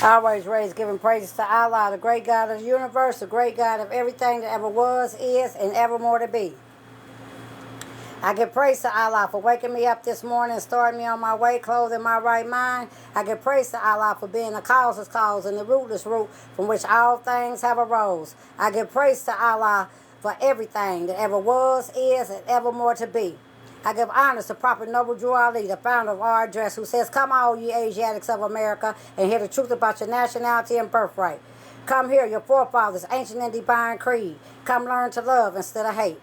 Always raised giving praises to Allah, the great God of the universe, the great God of everything that ever was, is, and evermore to be. I give praise to Allah for waking me up this morning and starting me on my way, clothing my right mind. I give praise to Allah for being the causeless cause and the rootless root from which all things have arose. I give praise to Allah for everything that ever was, is, and evermore to be. I give honors to Prophet Noble Drew Ali, the founder of our address, who says, "Come all ye Asiatics of America and hear the truth about your nationality and birthright. Come hear your forefathers' ancient and divine creed. Come learn to love instead of hate."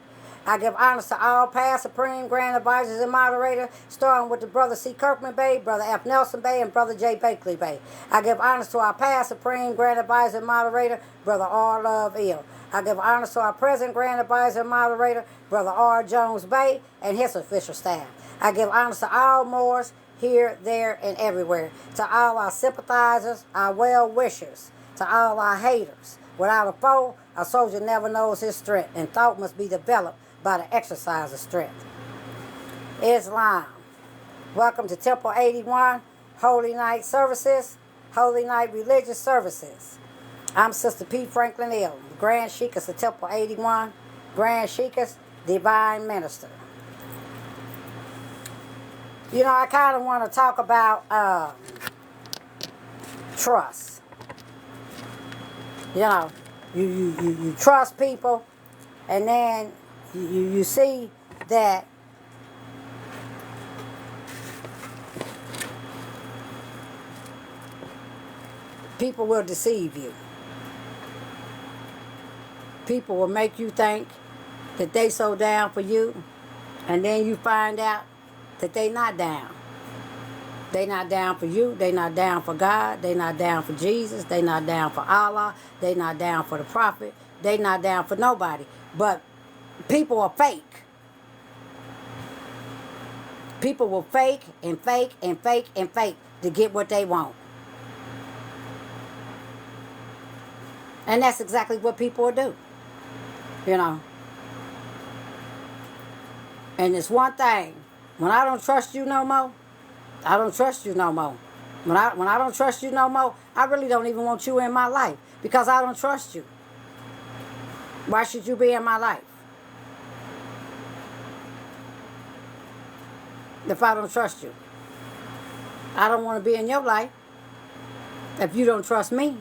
I give honors to all past, supreme, grand advisors and moderators, starting with the Brother C. Kirkman Bay, Brother F. Nelson Bay, and Brother J. Bakley Bay. I give honors to our past, supreme, grand advisor and moderator, Brother R. Love Ill. I give honors to our present grand advisor and moderator, Brother R. Jones Bay, and his official staff. I give honors to all Moors, here, there, and everywhere. To all our sympathizers, our well-wishers, to all our haters. Without a foe, a soldier never knows his strength, and thought must be developed by the exercise of strength. Islam. Welcome to Temple 81, Holy Night Services, Holy Night Religious Services. I'm Sister P. Franklin-el, Grand Sheikess of Temple 81, Grand Sheikess, Divine Minister. You know, I kind of want to talk about trust. You know, you trust people, and then you see that people will deceive you. People will make you think that they so down for you, and then you find out that they not down. They not down for you. They not down for God. They not down for Jesus. They not down for Allah. They not down for the prophet. They not down for nobody. But people are fake. People will fake and fake and fake and fake to get what they want. And that's exactly what people do. You know. And it's one thing. When I don't trust you no more, I don't trust you no more. When I don't trust you no more, I really don't even want you in my life. Because I don't trust you. Why should you be in my life? If I don't trust you. I don't want to be in your life if you don't trust me.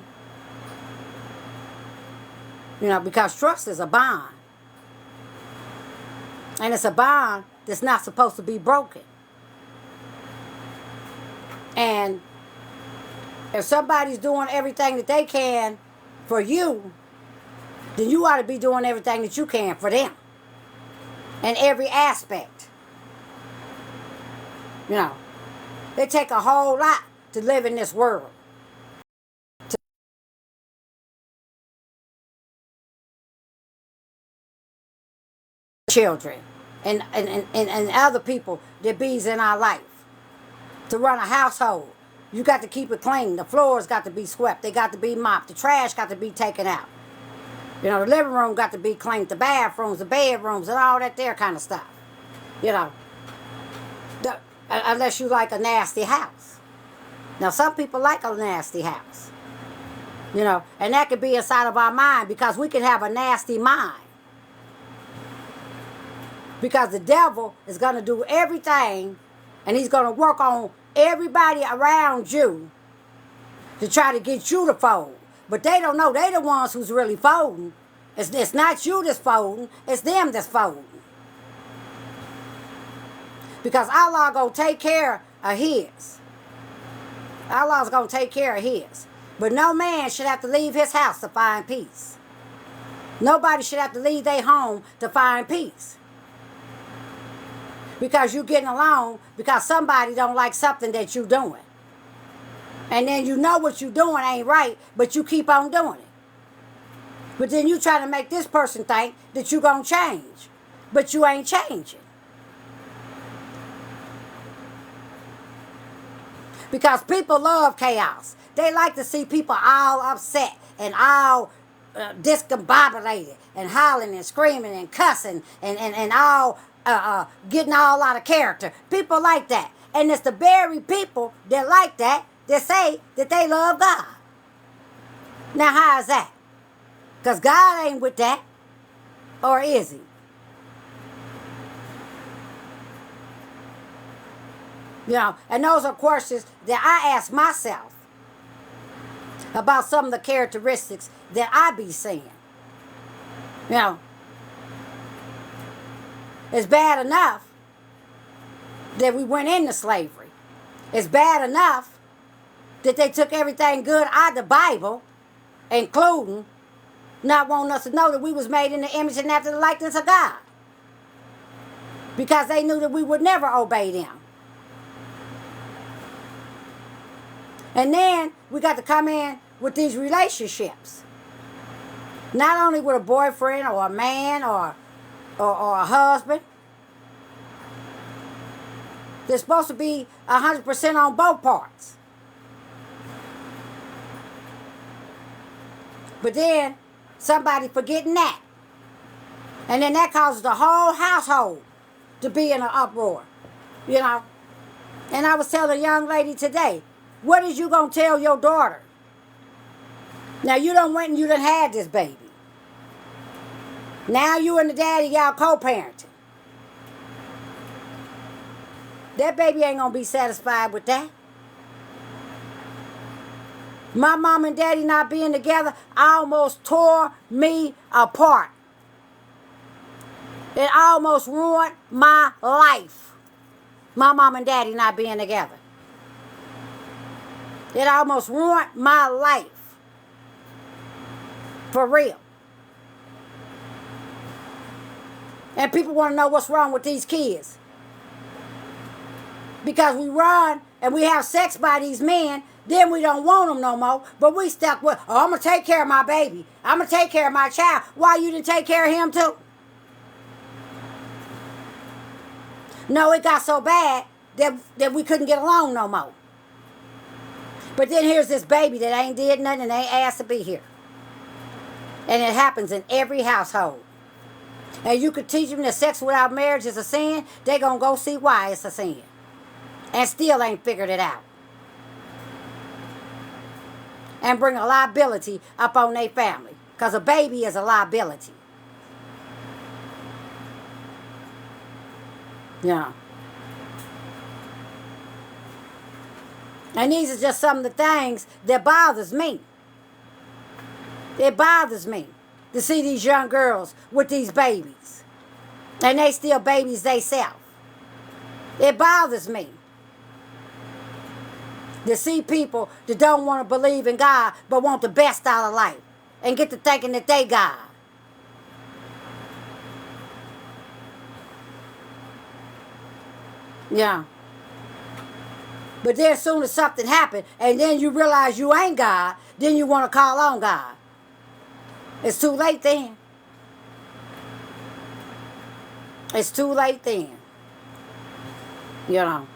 You know, because trust is a bond. And it's a bond that's not supposed to be broken. And if somebody's doing everything that they can for you, then you ought to be doing everything that you can for them. In every aspect. You know, it take a whole lot to live in this world. Children and other people that be's in our life. To run a household, you got to keep it clean. The floors got to be swept. They got to be mopped. The trash got to be taken out. You know, the living room got to be cleaned. The bathrooms, the bedrooms, and all that there kind of stuff. You know, unless you like a nasty house. Now, some people like a nasty house. You know, and that could be inside of our mind because we can have a nasty mind. Because the devil is going to do everything, and he's going to work on everybody around you to try to get you to fold. But they don't know they the ones who's really folding. It's not you that's folding. It's them that's folding. Because Allah going to take care of his. Allah's going to take care of his. But no man should have to leave his house to find peace. Nobody should have to leave their home to find peace. Because you're getting along because somebody don't like something that you're doing. And then you know what you're doing ain't right, but you keep on doing it. But then you try to make this person think that you're going to change. But you ain't changing. Because people love chaos. They like to see people all upset and all discombobulated and hollering and screaming and cussing and all getting all out of character. People like that. And it's the very people that like that say that they love God. Now, how is that? Because God ain't with that. Or is he? You know, and those are questions that I ask myself about some of the characteristics that I be seeing. You know, it's bad enough that we went into slavery. It's bad enough that they took everything good out of the Bible, including not wanting us to know that we was made in the image and after the likeness of God. Because they knew that we would never obey them. And then we got to come in with these relationships. Not only with a boyfriend or a man or a husband. They're supposed to be 100% on both parts. But then somebody forgetting that. And then that causes the whole household to be in an uproar. You know. And I was telling a young lady today, what is you going to tell your daughter? Now you done went and you done had this baby. Now you and the daddy, y'all co-parenting. That baby ain't going to be satisfied with that. My mom and daddy not being together almost tore me apart. It almost ruined my life. My mom and daddy not being together. It almost ruined my life. For real. And people want to know what's wrong with these kids. Because we run and we have sex by these men, then we don't want them no more. But we stuck with, oh, I'm going to take care of my baby. I'm going to take care of my child. Why you didn't take care of him too? No, it got so bad that we couldn't get along no more. But then here's this baby that ain't did nothing and ain't asked to be here. And it happens in every household. And you could teach them that sex without marriage is a sin, they're going to go see why it's a sin. And still ain't figured it out. And bring a liability up on their family. Because a baby is a liability. Yeah. And these are just some of the things that bothers me. It bothers me to see these young girls with these babies. And they still babies theyself. It bothers me to see people that don't want to believe in God but want the best out of life and get to thinking that they God. Yeah. But then as soon as something happened and then you realize you ain't God, then you want to call on God. It's too late then. It's too late then. You know.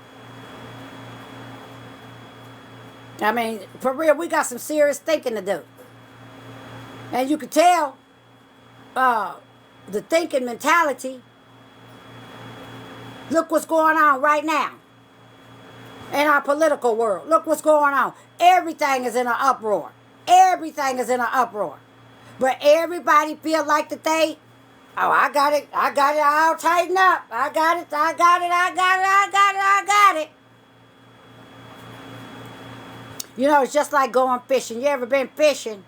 I mean, for real, we got some serious thinking to do. And you can tell the thinking mentality. Look what's going on right now in our political world. Look what's going on. Everything is in an uproar. Everything is in an uproar. But everybody feel like that they, oh, I got it all tightened up. I got it. You know, it's just like going fishing. You ever been fishing?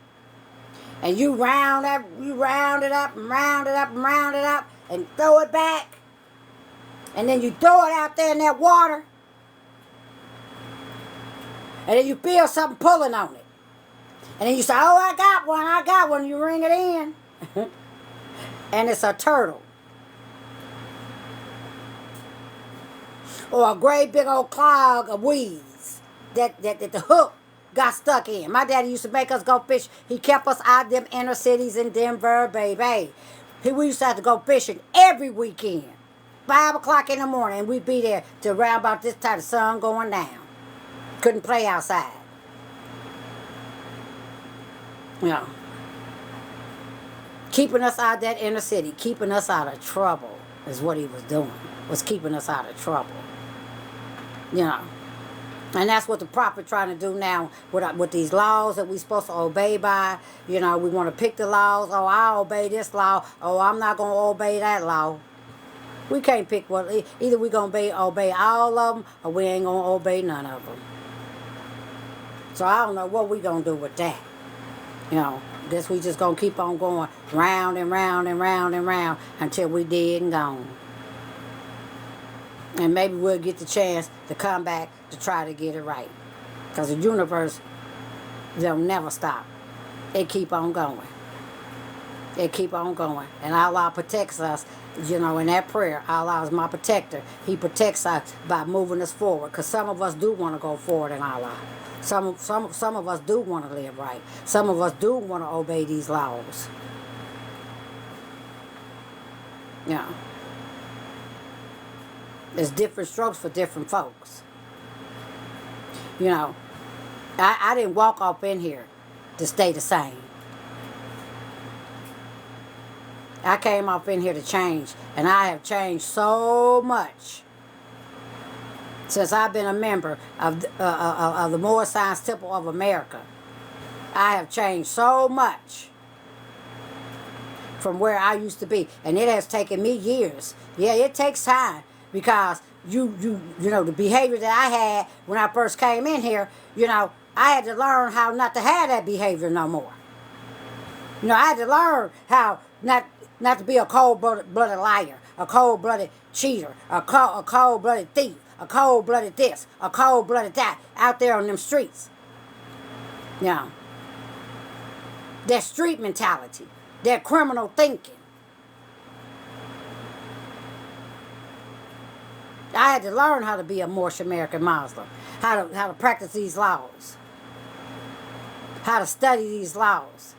And you round it up and throw it back. And then you throw it out there in that water. And then you feel something pulling on it. And then you say, oh, I got one. You ring it in. And it's a turtle. Or a great big old clog of weeds that the hook got stuck in. My daddy used to make us go fish. He kept us out of them inner cities in Denver, baby. We used to have to go fishing every weekend. 5 o'clock in the morning. And we'd be there till around about this time, the sun going down. Couldn't play outside. Yeah. Keeping us out of that inner city. Keeping us out of trouble is what he was doing. Was keeping us out of trouble. You know. And that's what the prophet trying to do now with these laws that we supposed to obey by. You know, we want to pick the laws. Oh, I obey this law. Oh, I'm not going to obey that law. We can't pick what. Either we going to obey all of them or we ain't going to obey none of them. So I don't know what we going to do with that. You know, guess we just going to keep on going round and round and round and round until we dead and gone. And maybe we'll get the chance to come back to try to get it right. Because the universe, they'll never stop. It keep on going. It keep on going. And Allah protects us, you know, in that prayer. Allah is my protector. He protects us by moving us forward. Because some of us do want to go forward in Allah. Some of us do want to live right. Some of us do want to obey these laws. Yeah. There's different strokes for different folks. You know, I didn't walk up in here to stay the same. I came up in here to change, and I have changed so much since I've been a member of the Moore Science Temple of America. I have changed so much from where I used to be, and it has taken me years. Yeah, it takes time. Because you know, the behavior that I had when I first came in here, you know, I had to learn how not to have that behavior no more. You know, I had to learn how not to be a cold-blooded liar, a cold-blooded cheater, a cold-blooded thief, a cold-blooded this, a cold-blooded that, out there on them streets. You know, that street mentality, that criminal thinking. I had to learn how to be a Moorish American Muslim, how to practice these laws, how to study these laws,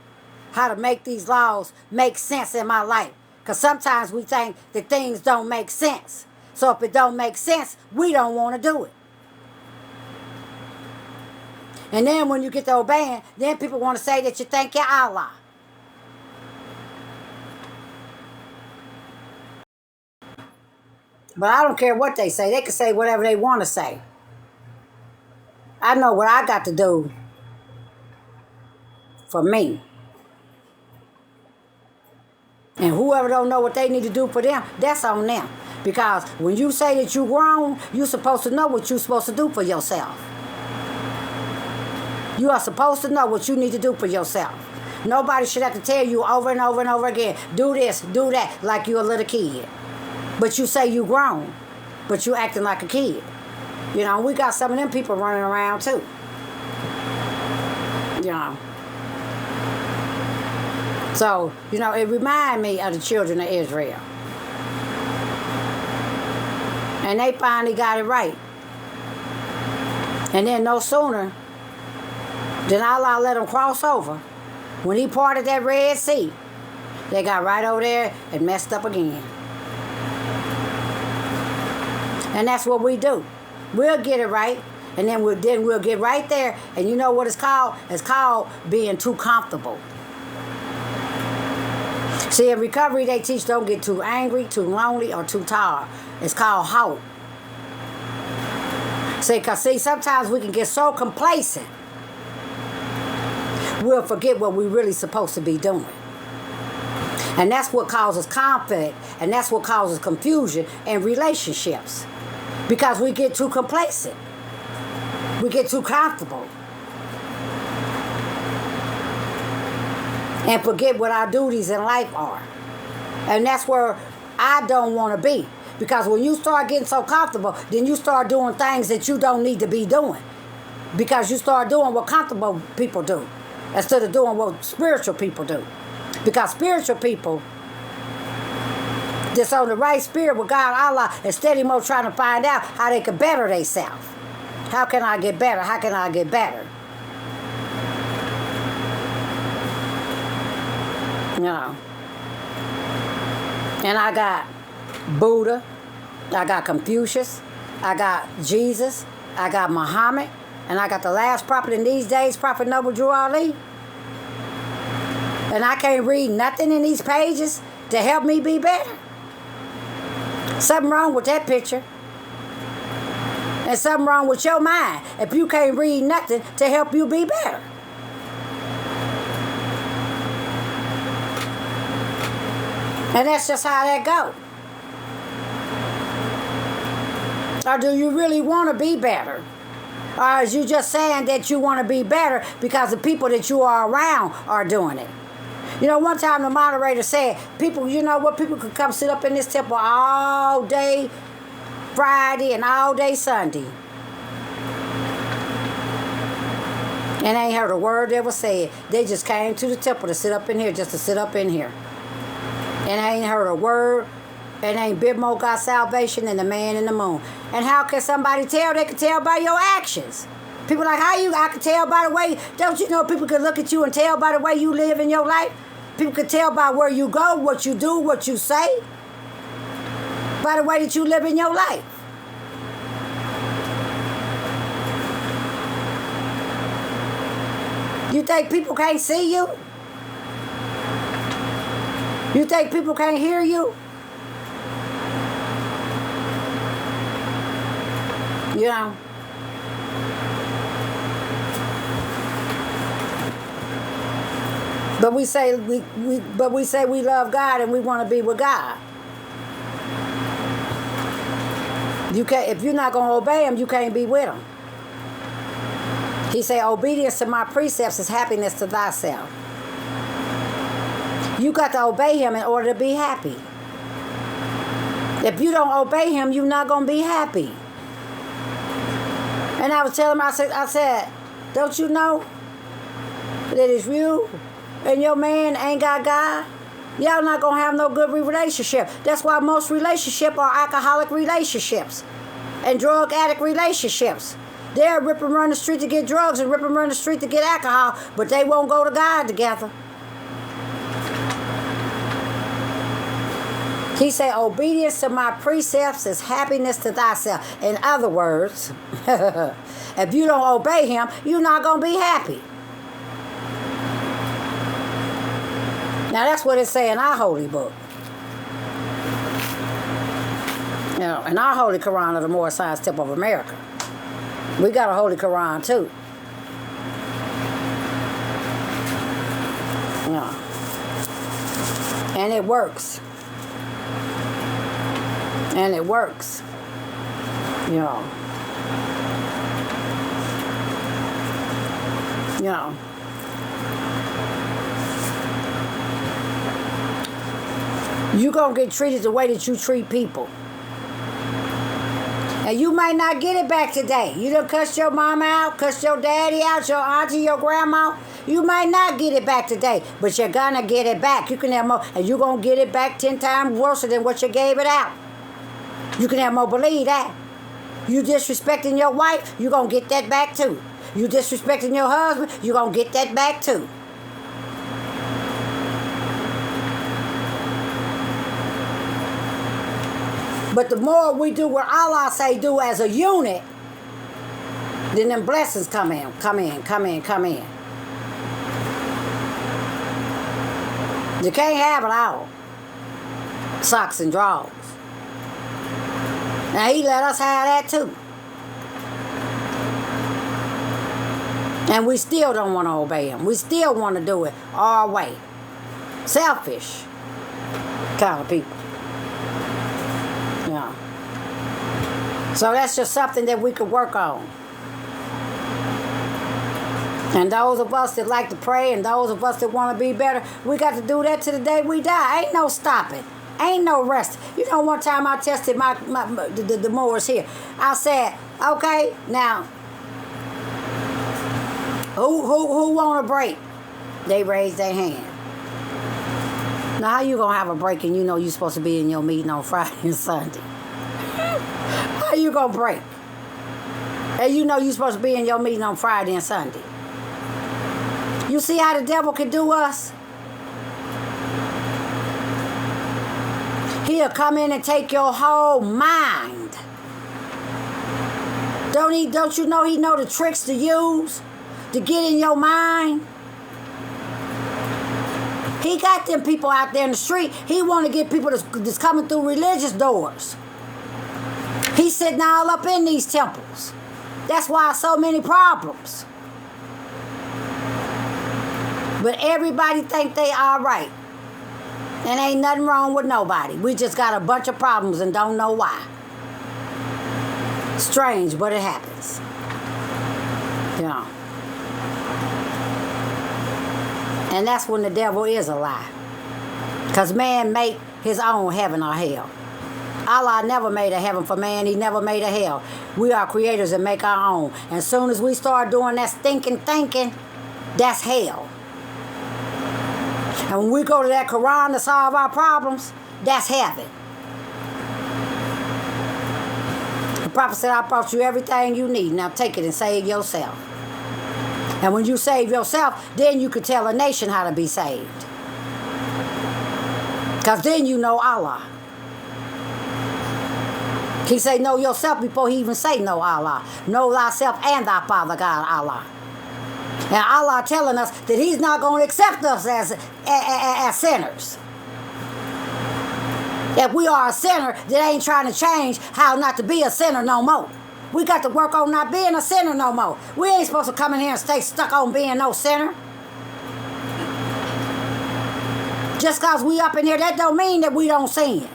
how to make these laws make sense in my life. Because sometimes we think that things don't make sense. So if it don't make sense, we don't want to do it. And then when you get to obeying, then people want to say that you thank your Allah. But I don't care what they say. They can say whatever they want to say. I know what I got to do for me. And whoever don't know what they need to do for them, that's on them. Because when you say that you're grown, you're supposed to know what you're supposed to do for yourself. You are supposed to know what you need to do for yourself. Nobody should have to tell you over and over and over again, do this, do that, like you're a little kid. But you say you grown, but you acting like a kid. You know, we got some of them people running around too. You know. So, you know, it reminds me of the children of Israel. And they finally got it right. And then no sooner than Allah let them cross over, when he parted that Red Sea, they got right over there and messed up again. And that's what we do. We'll get it right, and then we'll get right there. And you know what it's called? It's called being too comfortable. See, in recovery, they teach don't get too angry, too lonely, or too tired. It's called hope. See, sometimes we can get so complacent, we'll forget what we're really supposed to be doing. And that's what causes conflict, and that's what causes confusion in relationships. Because we get too complacent. We get too comfortable. And forget what our duties in life are. And that's where I don't want to be. Because when you start getting so comfortable, then you start doing things that you don't need to be doing. Because you start doing what comfortable people do, instead of doing what spiritual people do. Because spiritual people that's on the right spirit with God, Allah, is steady more trying to find out how they can better themselves. How can I get better? How can I get better? You know. And I got Buddha, I got Confucius, I got Jesus, I got Muhammad, and I got the last prophet in these days, Prophet Noble Drew Ali. And I can't read nothing in these pages to help me be better. Something wrong with that picture. And something wrong with your mind if you can't read nothing to help you be better. And that's just how that goes. Or do you really want to be better? Or is you just saying that you want to be better because the people that you are around are doing it? You know, one time the moderator said, people, you know what, people could come sit up in this temple all day Friday and all day Sunday. And I ain't heard a word that was said. They just came to the temple to sit up in here, just to sit up in here. And I ain't heard a word. And ain't bit more got salvation than the man in the moon. And how can somebody tell? They can tell by your actions. People like, I can tell by the way. Don't you know people can look at you and tell by the way you live in your life? People can tell by where you go, what you do, what you say. By the way that you live in your life. You think people can't see you? You think people can't hear you? You know. But we say we love God and we want to be with God. You can't, if you're not going to obey him, you can't be with him. He said, obedience to my precepts is happiness to thyself. You got to obey him in order to be happy. If you don't obey him, you're not going to be happy. And I was telling him, I said, don't you know that if you and your man ain't got God, y'all not going to have no good relationship. That's why most relationships are alcoholic relationships and drug addict relationships. They'll rip and run the street to get drugs and rip and run the street to get alcohol, but they won't go to God together. He said, obedience to my precepts is happiness to thyself. In other words, if you don't obey him, you're not going to be happy. Now that's what it say in our holy book. You know, in our holy Quran of the Moorish Science Temple of America. We got a holy Quran too. Yeah. And it works. And it works. You know. You know. You're going to get treated the way that you treat people. And you might not get it back today. You done cussed your mama out, cussed your daddy out, your auntie, your grandma. You might not get it back today, but you're going to get it back. You can have more, and you're going to get it back 10 times worse than what you gave it out. You can have more believe that. You disrespecting your wife, you're going to get that back too. You disrespecting your husband, you're going to get that back too. But the more we do what Allah say do as a unit, then them blessings come in. You can't have it all. Socks and drawers. Now he let us have that too. And we still don't want to obey him. We still want to do it our way. Selfish kind of people. Yeah. So that's just something that we could work on. And those of us that like to pray and those of us that want to be better, we got to do that to the day we die. Ain't no stopping. Ain't no rest. You know, one time I tested the Moors here. I said, okay, now, who want a break? They raised their hand. Now, how you going to have a break and you know you're supposed to be in your meeting on Friday and Sunday? How you going to break? And you know you're supposed to be in your meeting on Friday and Sunday. You see how the devil can do us? He'll come in and take your whole mind. Don't you know he know the tricks to use to get in your mind? He got them people out there in the street. He want to get people that's coming through religious doors. He's sitting all up in these temples. That's why so many problems. But everybody think they all right. And ain't nothing wrong with nobody. We just got a bunch of problems and don't know why. Strange, but it happens. You know. And that's when the devil is a lie. Because man make his own heaven or hell. Allah never made a heaven for man. He never made a hell. We are creators and make our own. And as soon as we start doing that stinking thinking, that's hell. And when we go to that Quran to solve our problems, that's heaven. The Prophet said, I brought you everything you need. Now take it and save yourself. And when you save yourself, then you can tell a nation how to be saved. Because then you know Allah. He say, know yourself before he even say know Allah. Know thyself and thy Father God, Allah. And Allah telling us that he's not going to accept us as sinners. If we are a sinner that ain't trying to change how not to be a sinner no more. We got to work on not being a sinner no more. We ain't supposed to come in here and stay stuck on being no sinner. Just because we up in here, that don't mean that we don't sin.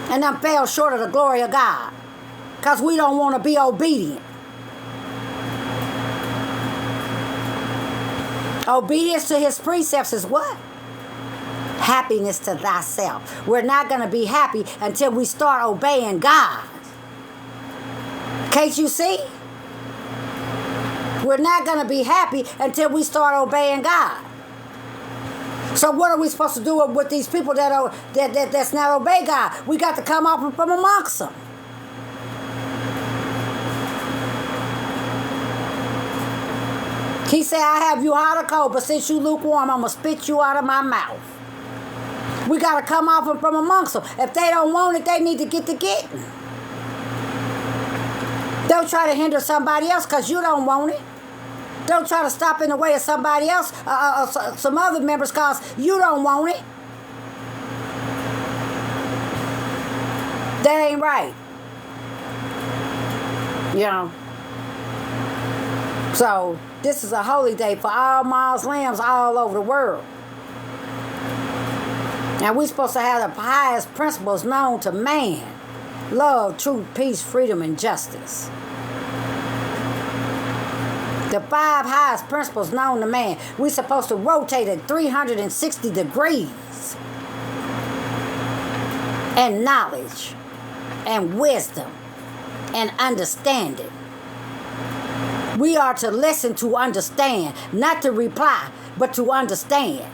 And them fell short of the glory of God. Because we don't want to be obedient. Obedience to his precepts is what? Happiness to thyself. We're not going to be happy until we start obeying God. Can't you see? We're not going to be happy until we start obeying God. So what are we supposed to do with these people that's not obey God? We got to come up from amongst them. He said, I have you hot or cold, but since you lukewarm, I'm going to spit you out of my mouth. We got to come off from amongst them. If they don't want it, they need to get to getting. Don't try to hinder somebody else because you don't want it. Don't try to stop in the way of somebody else, some other members, because you don't want it. That ain't right. You know. So, this is a holy day for all Muslims all over the world. Now, we're supposed to have the highest principles known to man. Love, truth, peace, freedom, and justice. The 5 highest principles known to man. We're supposed to rotate at 360 degrees. And knowledge. And wisdom. And understanding. We are to listen to understand. Not to reply, but to understand.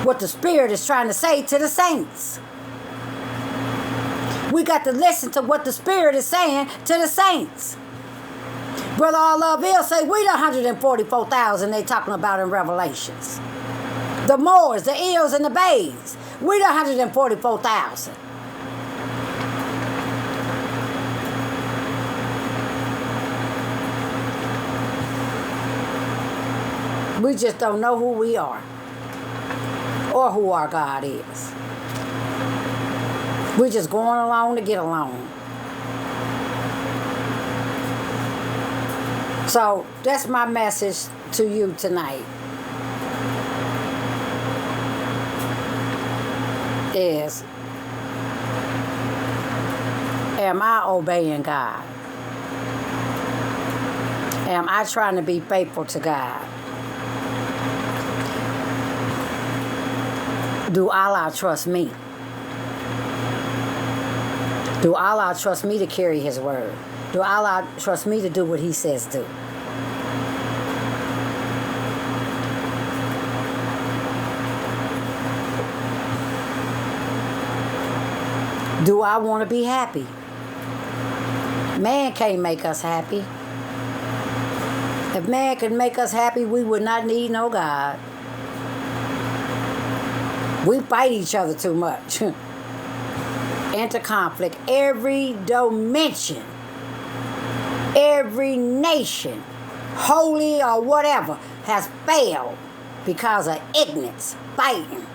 What the Spirit is trying to say to the saints. We got to listen to what the Spirit is saying to the saints. Brother Allah will say, we the 144,000 they talking about in Revelations. The Moors, the Eels, and the Bays. We the 144,000. We just don't know who we are. Or who our God is. We're just going along to get along. So that's my message to you tonight. Is, am I obeying God? Am I trying to be faithful to God? Do Allah trust me? Do Allah trust me to carry his word? Do Allah trust me to do what he says do? Do I want to be happy? Man can't make us happy. If man could make us happy, we would not need no God. We fight each other too much. Enter conflict. Every dimension, every nation, holy or whatever, has failed because of ignorance, fighting.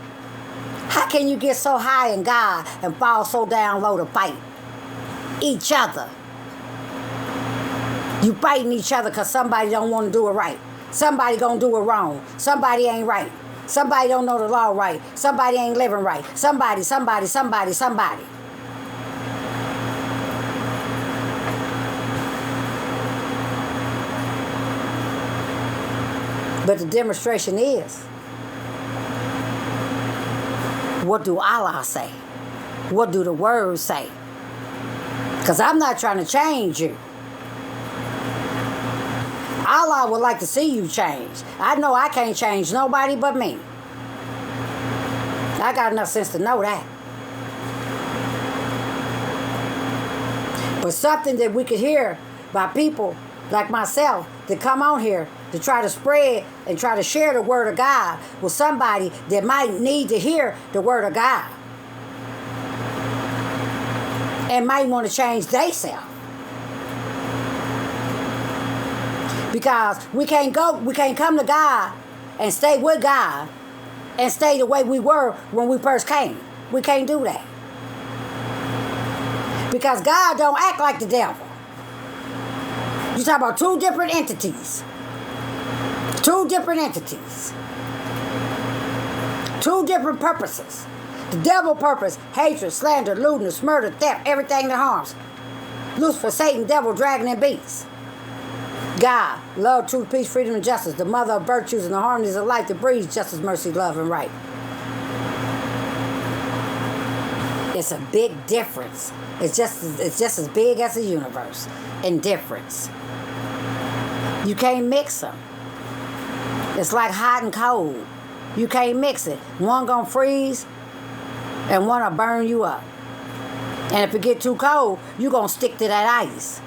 How can you get so high in God and fall so down low to fight each other? You fighting each other because somebody don't want to do it right. Somebody gonna do it wrong. Somebody ain't right. Somebody don't know the law right. Somebody ain't living right. Somebody. But the demonstration is, what do Allah say? What do the words say? Because I'm not trying to change you. Allah would like to see you change. I know I can't change nobody but me. I got enough sense to know that. But something that we could hear by people like myself that come on here to try to spread and try to share the word of God with somebody that might need to hear the word of God and might want to change themselves. Because we can't come to God and stay with God and stay the way we were when we first came. We can't do that. Because God don't act like the devil. You talk about two different entities. Two different entities. Two different purposes. The devil purpose, hatred, slander, lewdness, murder, theft, everything that harms. Lucifer, Satan, devil, dragon, and beast. God, love, truth, peace, freedom, and justice, the mother of virtues and the harmonies of life that breeds justice, mercy, love, and right. It's a big difference. It's just as big as the universe in difference. You can't mix them. It's like hot and cold. You can't mix it. One gonna freeze and one will burn you up. And if it get too cold, you gonna stick to that ice.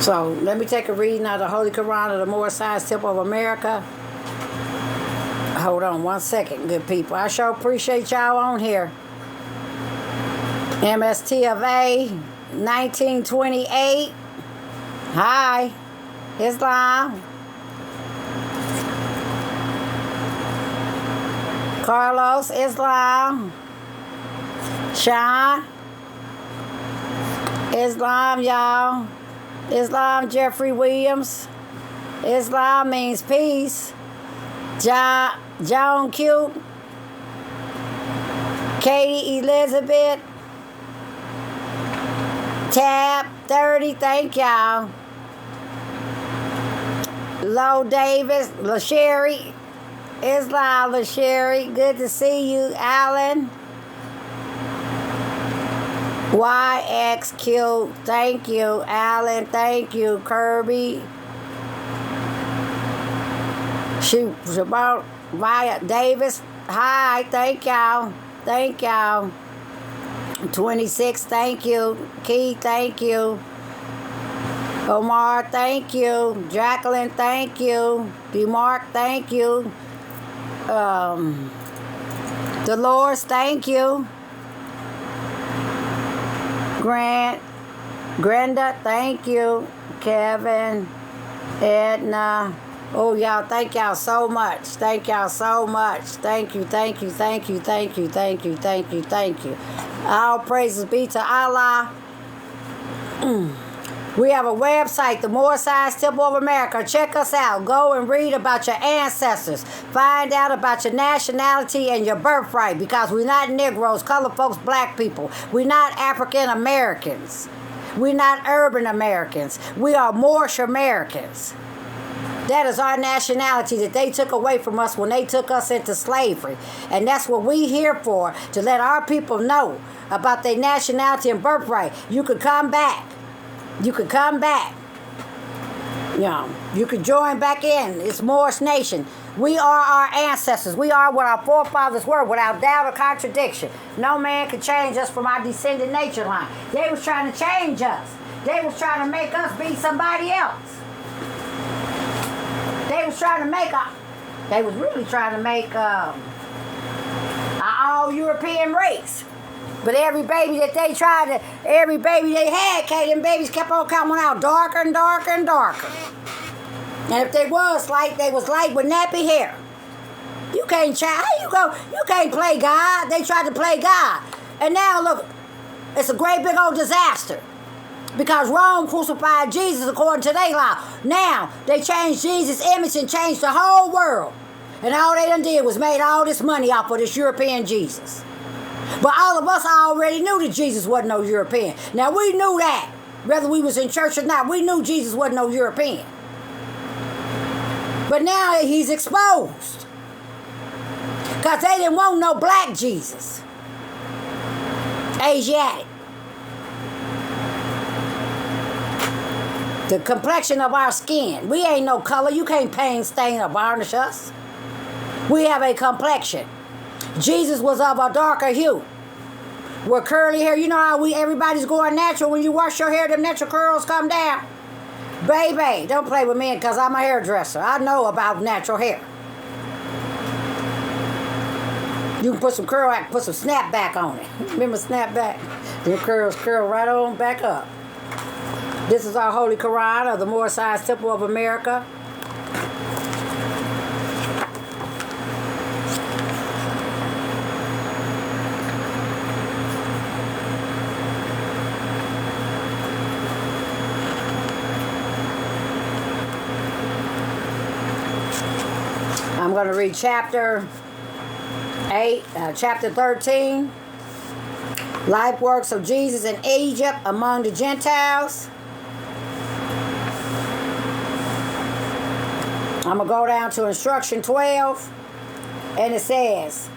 So let me take a reading out of the Holy Quran of the Most High's Temple of America. Hold on one second, good people. I sure appreciate y'all on here. MST of A, 1928. Hi, Islam. Carlos, Islam. Sean, Islam, y'all. Islam, Jeffrey Williams. Islam means peace. John Q. Katie Elizabeth. Tab 30, thank y'all. Lo Davis, LaSherry. Islam, LaSherry. Good to see you, Alan. YXQ, thank you, Alan, thank you, Kirby. Shabbat Maya Davis, hi, thank y'all, 26, thank you, Keith, thank you, Omar, thank you, Jacqueline, thank you, DeMark, thank you, Dolores, thank you. Granda, thank you. Kevin, Edna. Oh, y'all, thank y'all so much. Thank y'all so much. Thank you. All praises be to Allah. We have a website, the Most High's Temple of America. Check us out. Go and read about your ancestors. Find out about your nationality and your birthright, because we're not Negroes, colored folks, black people. We're not African Americans. We're not urban Americans. We are Moorish Americans. That is our nationality that they took away from us when they took us into slavery. And that's what we here for, to let our people know about their nationality and birthright. You could come back. You could come back. You could join back in. It's Moorish nation. We are our ancestors. We are what our forefathers were, without doubt or contradiction. No man could change us from our descendant nature line. They was trying to change us. They was trying to make us be somebody else. They was really trying to make an all-European race. But every baby they had, them babies kept on coming out darker and darker and darker. And if they was light with nappy hair. You can't try. How you go? You can't play God. They tried to play God. And now look, it's a great big old disaster. Because Rome crucified Jesus according to their law. Now, they changed Jesus' image and changed the whole world. And all they done did was made all this money off of this European Jesus. But all of us already knew that Jesus wasn't no European. Now, we knew that. Whether we was in church or not, we knew Jesus wasn't no European. But now he's exposed. Because they didn't want no black Jesus. Asiatic. The complexion of our skin. We ain't no color. You can't paint, stain, or varnish us. We have a complexion. Jesus was of a darker hue. With curly hair. You know how everybody's going natural. When you wash your hair, them natural curls come down. Baby, don't play with me because I'm a hairdresser. I know about natural hair. You can put some put some snapback on it. Remember snapback? Them curls curl right on back up. This is our Holy Quran of the Moorish Temple of America. I'm going to read chapter 8, chapter 13. Life works of Jesus in Egypt among the Gentiles. I'm going to go down to instruction 12, and it says,